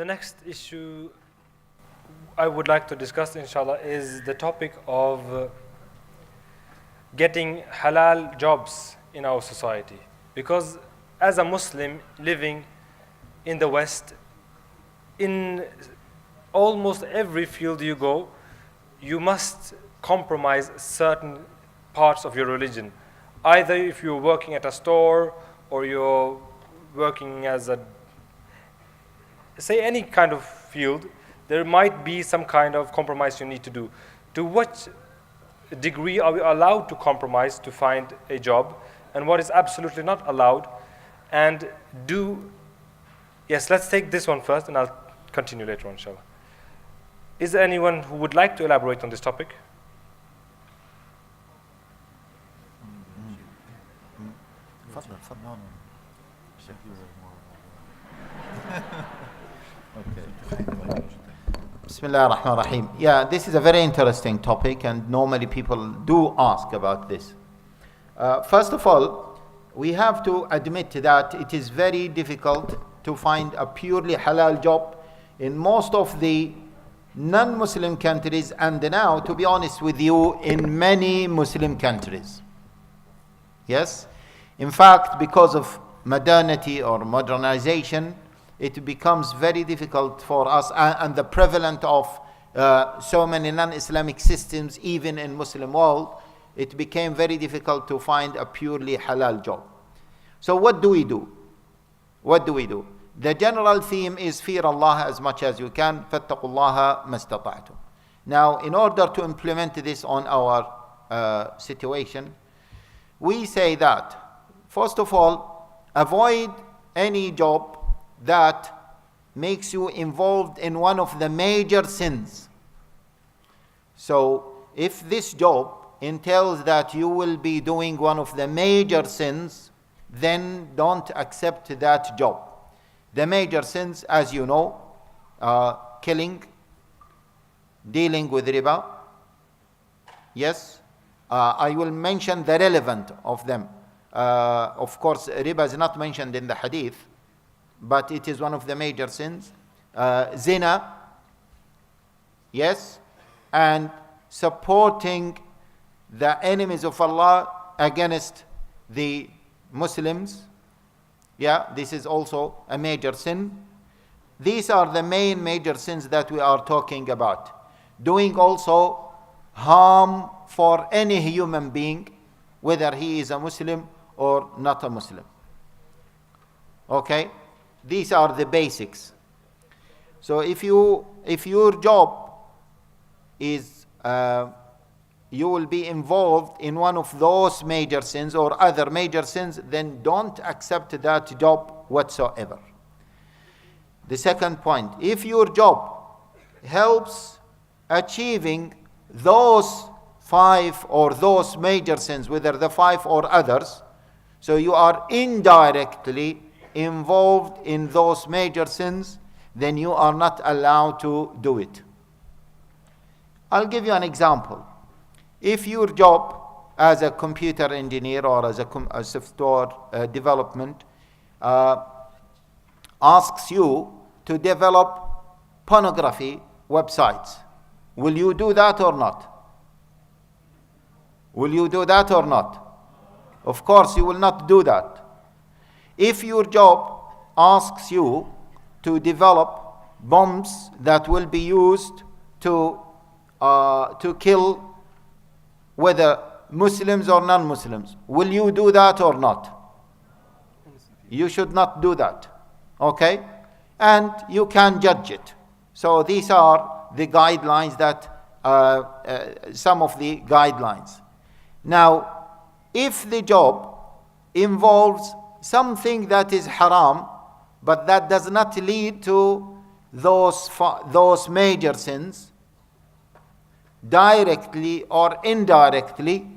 The next issue I would like to discuss, inshallah, is the topic of getting halal jobs in our society. Because as a Muslim living in the West, in almost every field you go, you must compromise certain parts of your religion. Either if you're working at a store or you're working as a, say, any kind of field, there might be some kind of compromise you need to do. To what degree are we allowed to compromise to find a job, and what is absolutely not allowed? And yes, let's take this one first and I'll continue later on, inshallah. Is there anyone who would like to elaborate on this topic? Bismillah ar-Rahman ar-Rahim. Yeah, this is a very interesting topic, and normally people do ask about this. First of all, we have to admit that it is very difficult to find a purely halal job in most of the non-Muslim countries, and now, to be honest with you, in many Muslim countries. Yes? In fact, because of modernity or modernization, it becomes very difficult for us, and the prevalence of so many non-Islamic systems, even in Muslim world, it became very difficult to find a purely halal job. So what do we do? What do we do? The general theme is fear Allah as much as you can. فَاتَّقُوا اللَّهَ مَا اسْتَطَعْتُمْ. Now, in order to implement this on our situation, we say that, first of all, avoid any job that makes you involved in one of the major sins. So, if this job entails that you will be doing one of the major sins, then don't accept that job. The major sins, as you know, killing, dealing with riba. Yes, I will mention the relevant of them. Of course, riba is not mentioned in the hadith, but it is one of the major sins. Zina, yes, and supporting the enemies of Allah against the Muslims. Yeah, this is also a major sin. These are the main major sins that we are talking about. Doing also harm for any human being, whether he is a Muslim or not a Muslim. Okay? These are the basics. So if your job is you will be involved in one of those major sins or other major sins, then don't accept that job whatsoever. The second point, if your job helps achieving those 5 or those major sins, whether the 5 or others, so you are indirectly involved in those major sins, then you are not allowed to do it. I'll give you an example. If your job as a computer engineer or as a software development asks you to develop pornography websites, will you do that or not? Will you do that or not? Of course you will not do that. If your job asks you to develop bombs that will be used to kill whether Muslims or non-Muslims, will you do that or not? You should not do that. Okay? And you can judge it. So these are the guidelines that, some of the guidelines. Now, if the job involves something that is haram, but that does not lead to those major sins, directly or indirectly,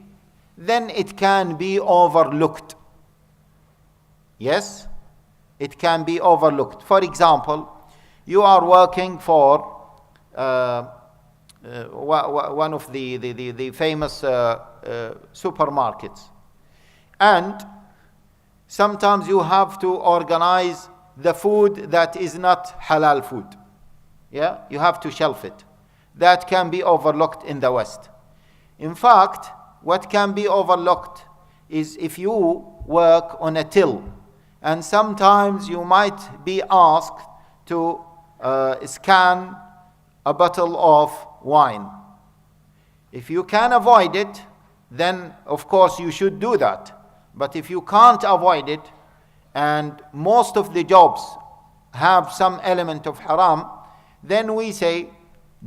then it can be overlooked. Yes, it can be overlooked. For example, you are working for one of the famous supermarkets, and sometimes you have to organize the food that is not halal food. Yeah, you have to shelf it. That can be overlooked in the West. In fact, what can be overlooked is if you work on a till, and sometimes you might be asked to scan a bottle of wine. If you can avoid it, then of course you should do that. But if you can't avoid it, and most of the jobs have some element of haram, then we say,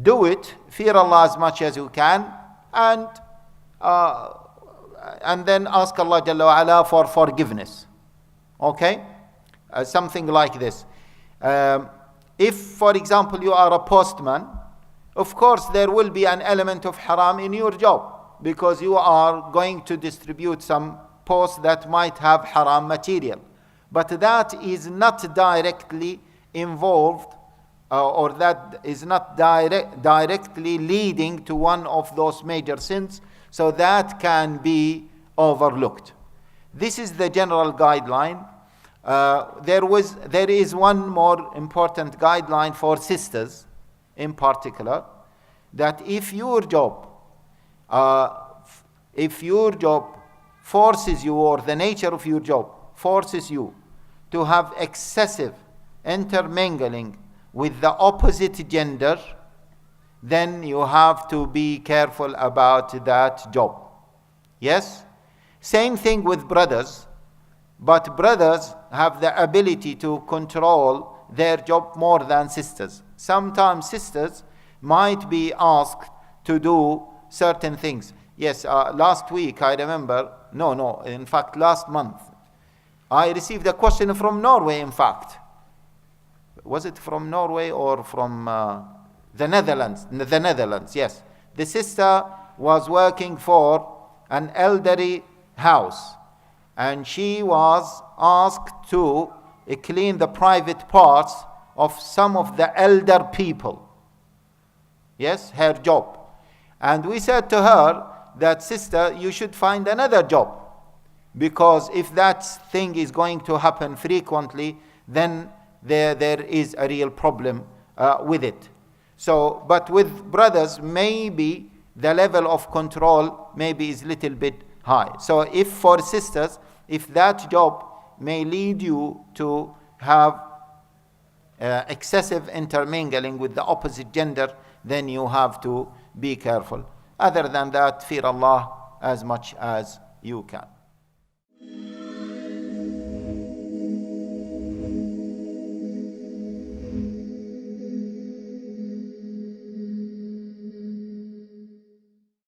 do it, fear Allah as much as you can, and then ask Allah Jalla wa Ala for forgiveness. Okay? Something like this. If, for example, you are a postman, of course there will be an element of haram in your job, because you are going to distribute some post that might have haram material. But that is not directly involved, or that is not directly leading to one of those major sins, so that can be overlooked. This is the general guideline. There is one more important guideline for sisters in particular, that if your job forces you, or the nature of your job forces you to have excessive intermingling with the opposite gender, then you have to be careful about that job. Yes? Same thing with brothers, but brothers have the ability to control their job more than sisters. Sometimes sisters might be asked to do certain things. Yes, last week I remember, in fact last month, I received a question from Norway, in fact. Was it from Norway or from the Netherlands? The Netherlands, yes. The sister was working for an elderly house, and she was asked to clean the private parts of some of the elder people. Yes, her job. And we said to her that, sister, you should find another job, because if that thing is going to happen frequently, then there is a real problem with it. So, but with brothers, maybe the level of control maybe is a little bit high. So if for sisters, if that job may lead you to have excessive intermingling with the opposite gender, then you have to be careful. Other than that, fear Allah as much as you can.